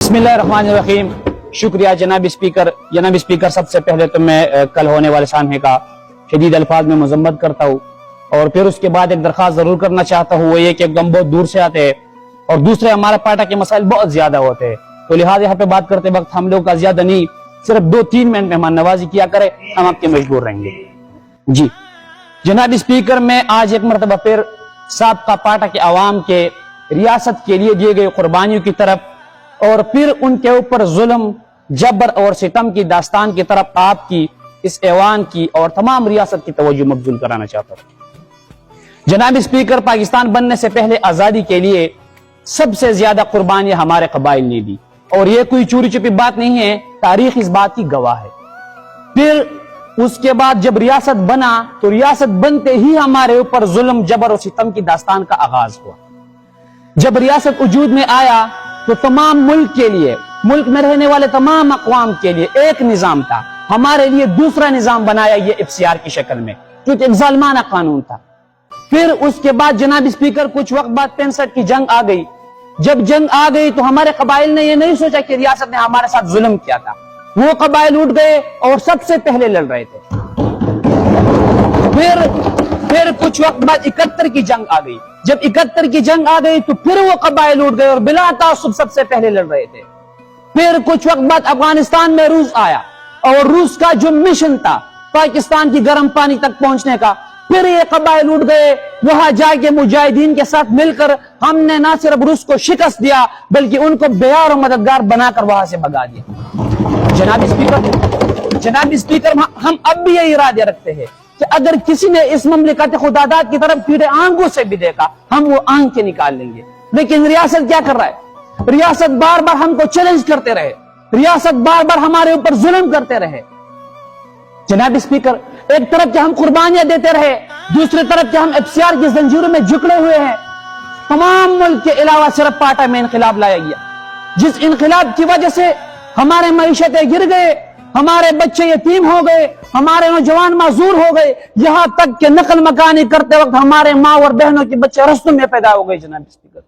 بسم اللہ الرحمن الرحیم۔ شکریہ جناب اسپیکر، سب سے پہلے تو میں کل ہونے والے سانحے کا شدید الفاظ میں مذمت کرتا ہوں، اور پھر اس کے بعد ایک درخواست ضرور کرنا چاہتا ہوں، وہ یہ کہ ہم بہت دور سے آتے ہیں اور دوسرے ہمارے پارٹی کے مسائل بہت زیادہ ہوتے ہیں، تو لہٰذا یہاں پہ بات کرتے وقت ہم لوگ کا زیادہ نہیں، صرف 2-3 منٹ مہمان نوازی کیا کرے، ہم آپ کے مجبور رہیں گے۔ جی جناب اسپیکر، میں آج ایک مرتبہ پھر سابقہ پارٹی کے عوام کے ریاست کے لیے دیے گئے قربانیوں کی طرف اور پھر ان کے اوپر ظلم، جبر اور ستم کی داستان کی طرف آپ کی، اس ایوان کی اور تمام ریاست کی توجہ مبذول کرانا چاہتا ہوں۔ جناب اسپیکر، پاکستان بننے سے پہلے آزادی کے لیے سب سے زیادہ قربانیاں ہمارے قبائل نے دی، اور یہ کوئی چوری چھپی بات نہیں ہے، تاریخ اس بات کی گواہ ہے۔ پھر اس کے بعد جب ریاست بنا تو ریاست بنتے ہی ہمارے اوپر ظلم، جبر اور ستم کی داستان کا آغاز ہوا۔ جب ریاست وجود میں آیا تو تمام ملک کے لیے، ملک میں رہنے والے تمام اقوام کے لیے ایک نظام تھا، ہمارے لیے دوسرا نظام بنایا یہ FCR کی شکل میں، کیونکہ ایک ظالمانہ قانون تھا۔ پھر اس کے بعد جناب اسپیکر کچھ وقت بعد 65 کی جنگ آ گئی۔ جب جنگ آ گئی تو ہمارے قبائل نے یہ نہیں سوچا کہ ریاست نے ہمارے ساتھ ظلم کیا تھا، وہ قبائل اٹھ گئے اور سب سے پہلے لڑ رہے تھے۔ پھر کچھ وقت بعد 71 کی جنگ آ گئی۔ جب 71 کی جنگ آ گئی تو پھر وہ قبائل اٹھ گئے اور بلا تعصب سب سے پہلے لڑ رہے تھے۔ پھر کچھ وقت بعد افغانستان میں روس آیا اور روس کا جو مشن تھا پاکستان کی گرم پانی تک پہنچنے کا، پھر یہ قبائل اٹھ گئے، وہاں جا کے مجاہدین کے ساتھ مل کر ہم نے نہ صرف روس کو شکست دیا بلکہ ان کو بیار اور مددگار بنا کر وہاں سے بھگا دیا۔ جناب اسپیکر، ہم اب بھی یہ ارادے رکھتے ہیں کہ اگر کسی نے اس مملکت خداداد کی طرف پھر آنکھوں سے بھی دیکھا ہم وہ آنکھیں نکال لیں گے۔ لیکن ریاست کیا کر رہا ہے؟ ریاست بار بار ہم کو چیلنج کرتے رہے، ریاست بار بار ہمارے اوپر ظلم کرتے رہے۔ جناب اسپیکر، ایک طرف کہ ہم قربانیاں دیتے رہے، دوسری طرف کہ ہم FCR کی زنجیروں میں جکڑے ہوئے ہیں۔ تمام ملک کے علاوہ صرف پارٹی میں انقلاب لایا گیا، جس انقلاب کی وجہ سے ہمارے معیشتیں گر گئے، ہمارے بچے یتیم ہو گئے، ہمارے نوجوان معذور ہو گئے، یہاں تک کہ نقل مکانی کرتے وقت ہمارے ماں اور بہنوں کے بچے رستوں میں پیدا ہو گئے۔ جناب اسپیکر،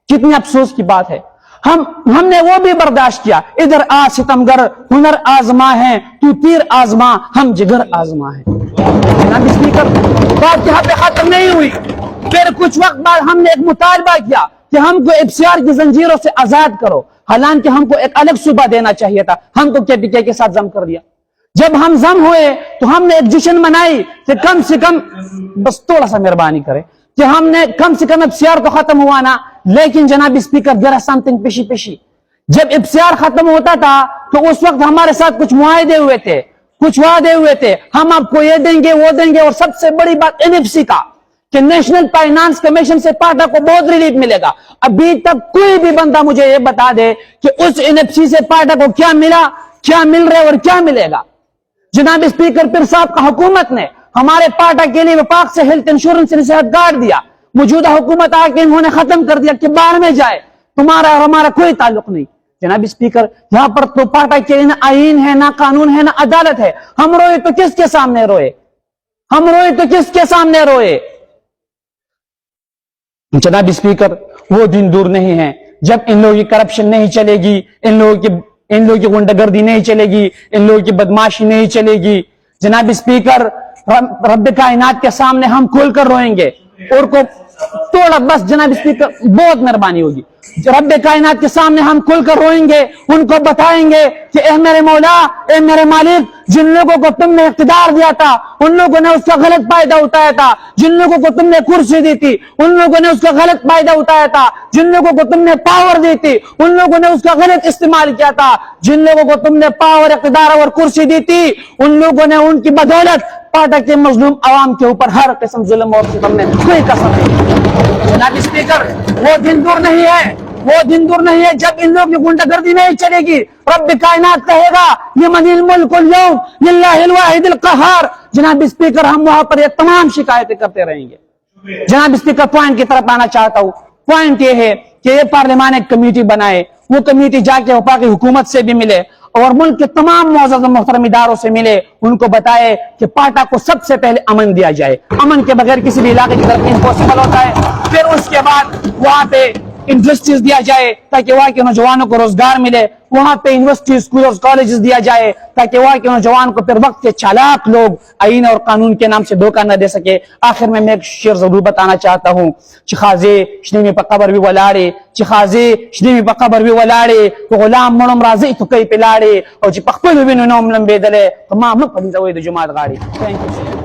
کتنی افسوس کی بات ہے، ہم نے وہ بھی برداشت کیا۔ ادھر آ ستمگر، ہنر آزما ہے، تو تیر آزما، ہم جگر آزما ہے۔ جناب اسپیکر، بات یہاں پہ ختم نہیں ہوئی۔ پھر کچھ وقت بعد ہم نے ایک مطالبہ کیا کہ ہم کو FCR کی زنجیروں سے آزاد کرو، حالانکہ ہم کو ایک الگ صوبہ دینا چاہیے تھا، ہم کو KPK کے ساتھ ضم کر دیا۔ جب ہم ضم ہوئے تو ہم نے ایک جشن منائی کہ کم سے کم، بس تھوڑا سا مہربانی کرے، کہ ہم نے کم سے کم FCR تو ختم ہوا نا۔ لیکن جناب speaker, there is something fishy۔ جب FCR ختم ہوتا تھا تو اس وقت ہمارے ساتھ کچھ معاہدے ہوئے تھے، کچھ وعدے ہوئے تھے، ہم آپ کو یہ دیں گے وہ دیں گے، اور سب سے بڑی بات NFC کا کہ نیشنل فائنانس کمیشن سے پارٹی کو بہت ریلیف ملے گا۔ ابھی تک کوئی بھی بندہ مجھے یہ بتا دے کہ اس NFC سے پارٹی کو کیا ملا، کیا مل رہا ہے اور کیا ملے گا۔ جناب اسپیکر، پھر صاحب کا حکومت نے ہمارے پارٹی کے لیے وفاق سے ہیلتھ انشورنس صحت کارڈ دیا، موجودہ حکومت آ کے انہوں نے ختم کر دیا کہ باہر میں جائے، تمہارا اور ہمارا کوئی تعلق نہیں۔ جناب اسپیکر، یہاں پر تو پارٹی کے لیے نہ آئین ہے، نہ قانون ہے، نہ عدالت ہے۔ ہم روئے تو کس کے سامنے روئے؟ جناب اسپیکر، وہ دن دور نہیں ہے جب ان لوگوں کی کرپشن نہیں چلے گی، ان لوگوں کی غنڈہ گردی نہیں چلے گی، ان لوگوں کی بدماشی نہیں چلے گی۔ جناب اسپیکر، رب کائنات کے سامنے ہم کھول کر روئیں گے، اور کو تھوڑا بس جناب اسپیکر بہت مہربانی ہوگی، رب کائنات کے سامنے ہم کھل کر روئیں گے، ان کو بتائیں گے کہ اے میرے مولا، اے میرے مالک، جن لوگوں کو تم نے اقتدار دیا تھا ان لوگوں نے اس کا غلط فائدہ اٹھایا تھا، جن لوگوں کو تم نے کرسی دی تھی ان لوگوں نے اس کا غلط فائدہ اٹھایا تھا، جن لوگوں کو تم نے پاور دی تھی ان لوگوں نے اس کا غلط استعمال کیا تھا، جن لوگوں کو تم نے پاور، اقتدار اور کرسی دی تھی ان لوگوں نے ان کی بدولت پارٹی کے مظلوم عوام کے اوپر ہر قسم ظلم اور ستم میں کوئی کسر نہیں۔ جناب اسپیکر، وہ دن دور نہیں ہے جب ان لوگوں کی غنڈہ گردی نہیں چلے گی۔ رب کائنات کہے گا لمن الملک اليوم للہ الواحد القہار۔ جناب اسپیکر، ہم وہاں پر یہ تمام شکایتیں کرتے رہیں گے۔ جناب اسپیکر، پوائنٹ کی طرف آنا چاہتا ہوں۔ پوائنٹ یہ ہے کہ یہ پارلیمان ایک کمیٹی بنائے، وہ کمیٹی جا کے وفاقی حکومت سے بھی ملے اور ملک کے تمام معزز و محترم اداروں سے ملے، ان کو بتائے کہ پارٹی کو سب سے پہلے امن دیا جائے، امن کے بغیر کسی بھی علاقے کی طرف امپوسیبل ہوتا ہے۔ پھر اس کے بعد وہاں پہ انڈسٹریز دیا جائے تاکہ وہاں کے نوجوانوں کو روزگار ملے, وہاں پہ یونیورسٹی, اسکول اور کالجز دیا جائے تاکہ وہاں کے نوجوان کو پھر وقت کے چالاک لوگ آئین اور قانون کے نام سے دھوکہ نہ دے سکے. آخر میں ایک شعر ضرور بتانا چاہتا ہوں. چخازے شنیمی پا قبر بھی ولاڑے, چخازے شنیمی پا قبر بھی ولاڑے, تو غلام منم رازی تو کئی پلاڑے, اور چی پخپل بھی نوم لمبے دلے, تو معاملہ پڑھی دوئے دو جماعت غاڑی. Thank you.